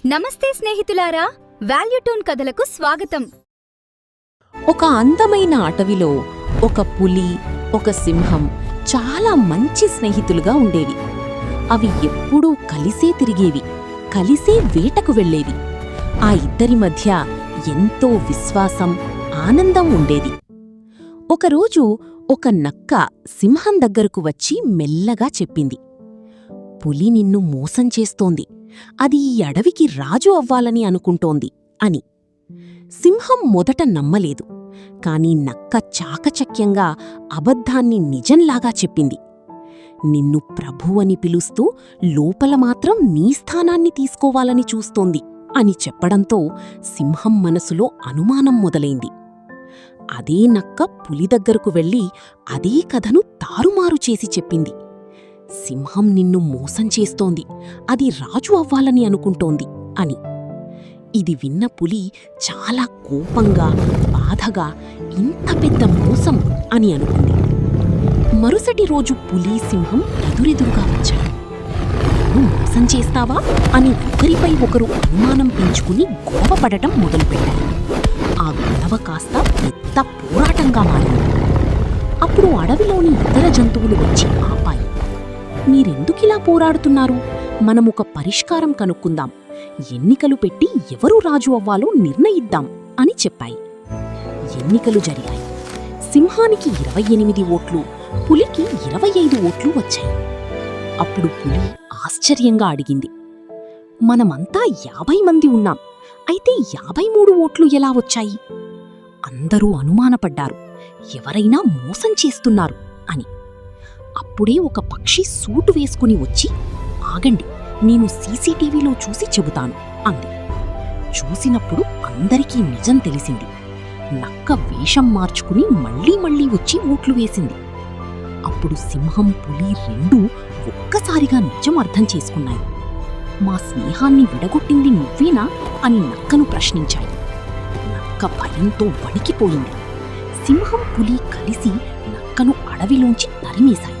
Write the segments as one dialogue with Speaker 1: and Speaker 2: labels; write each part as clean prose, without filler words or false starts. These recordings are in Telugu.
Speaker 1: నమస్తే స్నేహితులారా, వాల్యూటూన్ కథలకు స్వాగతం.
Speaker 2: ఒక అందమైన అటవిలో ఒక పులి, ఒక సింహం చాలా మంచి స్నేహితులుగా ఉండేవి. అవి ఎప్పుడూ కలిసే తిరిగేవి, కలిసే వేటకు వెళ్ళేవి. ఆ ఇద్దరి మధ్య ఎంతో విశ్వాసం, ఆనందం ఉండేది. ఒకరోజు ఒక నక్క సింహం దగ్గరకు వచ్చి మెల్లగా చెప్పింది, పులి నిన్ను మోసం చేస్తోంది, అది ఈ అడవికి రాజు అవ్వాలని అనుకుంటోంది అని. సింహం మొదట నమ్మలేదు, కాని నక్క చాకచక్యంగా అబద్ధాన్ని నిజంలాగా చెప్పింది. నిన్ను ప్రభువని పిలుస్తూ లోపల మాత్రం నీ స్థానాన్ని తీసుకోవాలని చూస్తోంది అని చెప్పడంతో సింహం మనసులో అనుమానం మొదలైంది. అదే నక్క పులి దగ్గరకు వెళ్ళి అదే కథను తారుమారు చేసి చెప్పింది. సింహం నిన్ను మోసం చేస్తోంది, అది రాజు అవ్వాలని అనుకుంటోంది అని. ఇది విన్న పులి చాలా కోపంగా, బాధగా ఇంత పెద్ద మోసం అని అనుకుంది. మరుసటి రోజు పులి, సింహం ఎదురెదురుగా వచ్చారు. నన్ను మోసం చేస్తావా అని ఒకరిపై ఒకరు అనుమానం పెంచుకుని గొడవపడటం మొదలుపెట్టారు. ఆ గొడవ కాస్త పెద్ద పోరాటంగా మారింది. అప్పుడు అడవిలోని ఇతర జంతువులు వచ్చి ఆపాయి. మీరెందుకిలా పోరాడుతున్నారు? మనమొక పరిష్కారం కనుక్కుందాం, ఎన్నికలు పెట్టి ఎవరు రాజు అవ్వాలో నిర్ణయిద్దాం అని చెప్పాయి. ఎన్నికలు జరిగాయి. సింహానికి 28 ఓట్లు, పులికి 25 ఓట్లు వచ్చాయి. అప్పుడు పులి ఆశ్చర్యంగా అడిగింది, మనమంతా 50 మంది ఉన్నాం, అయితే 53 ఓట్లు ఎలా వచ్చాయి? అందరూ అనుమానపడ్డారు, ఎవరైనా మోసం చేస్తున్నారు అని. అప్పుడే ఒక పక్షి సూటు వేసుకుని వచ్చి, ఆగండి, నేను సీసీటీవీలో చూసి చెబుతాను అంది. చూసినప్పుడు అందరికీ నిజం తెలిసింది. నక్క వేషం మార్చుకుని మళ్లీ వచ్చి ఓట్లు వేసింది. అప్పుడు సింహం, పులి రెండూ ఒక్కసారిగా నిజం అర్థం చేసుకున్నాయి. మా స్నేహాన్ని విడగొట్టింది నువ్వేనా అని నక్కను ప్రశ్నించాయి. నక్క భయంతో వణికిపోయింది. సింహం, పులి కలిసి నక్కను అడవిలోంచి తరిమేశాయి.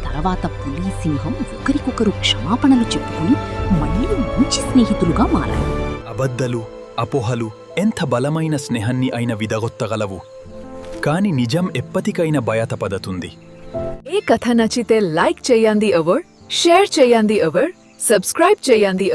Speaker 2: తర్వాత పులి, సింహం ఒకరికొకరు క్షమాపణలు చెప్పుకుని మళ్లీ మంచి స్నేహితులుగా మారారు.
Speaker 3: అబద్ధాలు, అపోహలు ఎంత బలమైన స్నేహాన్ని అయిన విడగొట్టగలవు, కాని నిజం ఎప్పటికైనా బయటపడుతుంది.
Speaker 4: ఈ కథ నచ్చితే లైక్ చేయండి, షేర్ చేయండి, సబ్స్క్రైబ్ చేయండి.